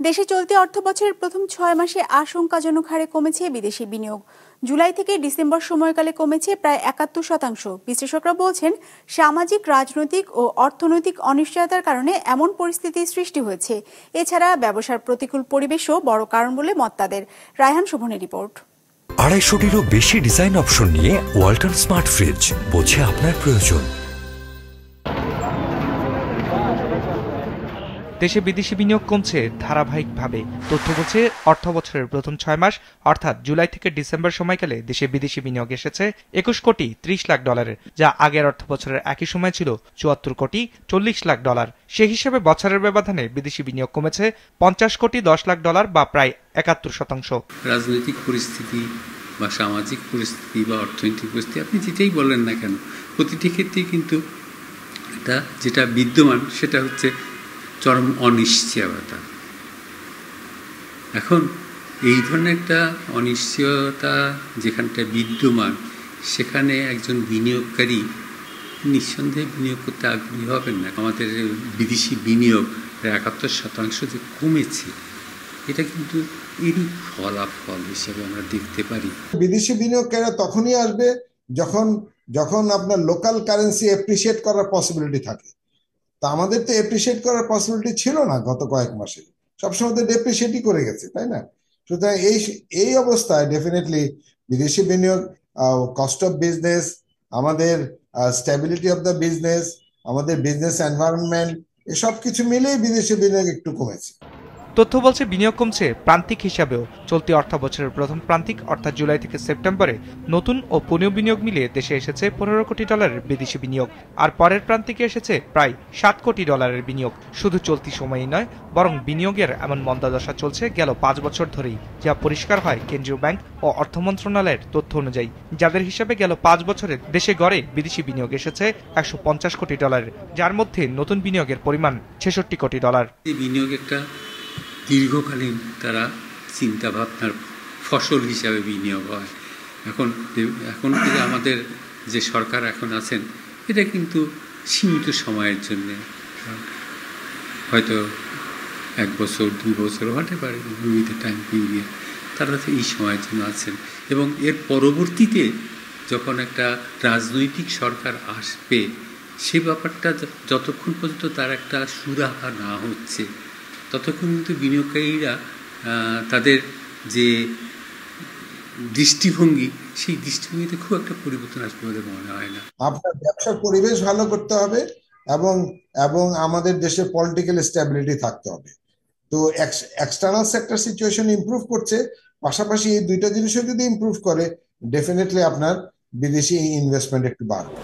দেশে চলতি অর্থবছরের প্রথম 6 মাসে আশঙ্কাজনক হারে কমেছে বিদেশি বিনিয়োগ। জুলাই থেকে ডিসেম্বর সময়কালে কমেছে প্রায় 71%। বিশ্লেষকরা বলছেন, সামাজিক, রাজনৈতিক ও অর্থনৈতিক অনিশ্চয়তার কারণে এমন পরিস্থিতি সৃষ্টি হয়েছে। এছাড়া ব্যবসার প্রতিকূল পরিবেশও বড় কারণ বলে মত তাদের। রায়হান শোভনের রিপোর্ট। 250-টিরও বেশি ডিজাইন অপশন নিয়ে ওয়ালটন স্মার্ট ফ্রিজ, বোঝে আপনার প্রয়োজন। দেশে বিদেশি বিনিয়োগ কমছে ধারাবাহিকভাবে। তথ্য বলছে, অর্থবছরের প্রথম 6 মাস অর্থাৎ জুলাই থেকে ডিসেম্বর সময়কালে দেশে বিদেশি বিনিয়োগ এসেছে 21 কোটি 30 লাখ ডলারের, যা আগের অর্থবছরের একই সময় ছিল 74 কোটি 40 লাখ ডলার। সেই হিসেবে বছরের ব্যবধানে বিদেশি বিনিয়োগ কমেছে 50 কোটি 10 লাখ ডলার বা প্রায় 71%। রাজনৈতিক পরিস্থিতি বা সামাজিক পরিস্থিতি বা অর্থনৈতিক পরিস্থিতি, আপনি যেটাই বলেন না কেন, প্রতিটি ক্ষেত্রেই কিন্তু এটা যেটা বিদ্যমান সেটা হচ্ছে চরম অনিশ্চয়তা। এখন এই ধরনের একটা অনিশ্চয়তা যেখানটা বিদ্যমান, সেখানে একজন বিনিয়োগকারী নিঃসন্দেহে বিনিয়োগ করতে আগ্রহী হবেন না। আমাদের বিদেশি বিনিয়োগ 71% যে কমেছে, এটা কিন্তু এরই ফলাফল হিসেবে আমরা দেখতে পারি। বিদেশি বিনিয়োগকারীরা তখনই আসবে যখন আপনার লোকাল কারেন্সি অ্যাপ্রিসিয়েট করার পসিবিলিটি থাকে। তা আমাদের তো অ্যাপ্রিসিয়েট করার পসিবিলিটি ছিল না গত কয়েক মাসে, সবসময় তো ডেপ্রিসিয়েটই করে গেছে, তাই না? সুতরাং এই অবস্থায় ডেফিনেটলি বিদেশি বিনিয়োগ, কস্ট অফ বিজনেস, আমাদের স্ট্যাবিলিটি অফ দ্য বিজনেস, আমাদের বিজনেস এনভায়রনমেন্ট, এসব কিছু মিলেই বিদেশি বিনিয়োগ একটু কমেছে। তথ্য বলছে, বিনিয়োগ কমছে প্রান্তিক হিসাবেও। চলতি অর্থ বছরের প্রথম প্রান্তিক অর্থাৎ জুলাই থেকে সেপ্টেম্বরে নতুন ও পুনঃবিনিয়োগ মিলিয়ে দেশে এসেছে 15 কোটি ডলারের বিদেশি বিনিয়োগ, আর পরের প্রান্তিকে এসেছে প্রায় 7 কোটি ডলারের বিনিয়োগ। শুধু চলতি সময়ই নয়, বরং বিনিয়োগের এমন মন্দাদশা চলছে গেল 5 বছর ধরেই, যা পরিষ্কার হয় কেন্দ্রীয় ব্যাংক ও অর্থ মন্ত্রণালয়ের তথ্য অনুযায়ী, যাদের হিসাবে গেল 5 বছরে দেশে গড়ে বিদেশি বিনিয়োগ এসেছে 150 কোটি ডলারের, যার মধ্যে নতুন বিনিয়োগের পরিমাণ 66 কোটি ডলার। এই বিনিয়োগ একটা দীর্ঘকালীন তারা চিন্তাভাবনার ফসল হিসাবে বিনিয়োগ হয়। এখন আমাদের যে সরকার এখন আছেন, এটা কিন্তু সীমিত সময়ের জন্যে, হয়তো 1 বছর 2 বছর হতে পারে, বিভিন্ন টাইম পিরিয়ড, তারা তো এই সময়ের জন্য আছেন। এবং এর পরবর্তীতে যখন একটা রাজনৈতিক সরকার আসবে, সে ব্যাপারটা যতক্ষণ পর্যন্ত তার একটা সুরাহা না হচ্ছে, ততক্ষণ কিন্তু বিনিয়োগকারীরা তাদের যে দৃষ্টিভঙ্গি, সেই দৃষ্টিভঙ্গিতে খুব একটা পরিবর্তন আসবে বলে মনে হয় না। আপনার ব্যবসার পরিবেশ ভালো করতে হবে এবং আমাদের দেশে পলিটিক্যাল স্ট্যাবিলিটি থাকতে হবে। তো এক্সটার্নাল সেক্টর সিচুয়েশন ইমপ্রুভ করছে, পাশাপাশি এই দুইটা জিনিসও যদি ইমপ্রুভ করে, ডেফিনেটলি আপনার বিদেশি ইনভেস্টমেন্ট একটু বাড়বে।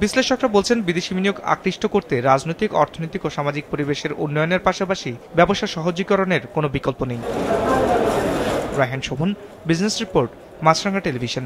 বিশ্লেষকরা বলছেন, বিদেশি বিনিয়োগ আকৃষ্ট করতে রাজনৈতিক, অর্থনৈতিক ও সামাজিক পরিবেশের উন্নয়নের পাশাপাশি ব্যবসা সহজীকরণের কোনো বিকল্প নেই। রায়হান শোভন, বিজনেস রিপোর্ট, মাছরাঙা টেলিভিশন।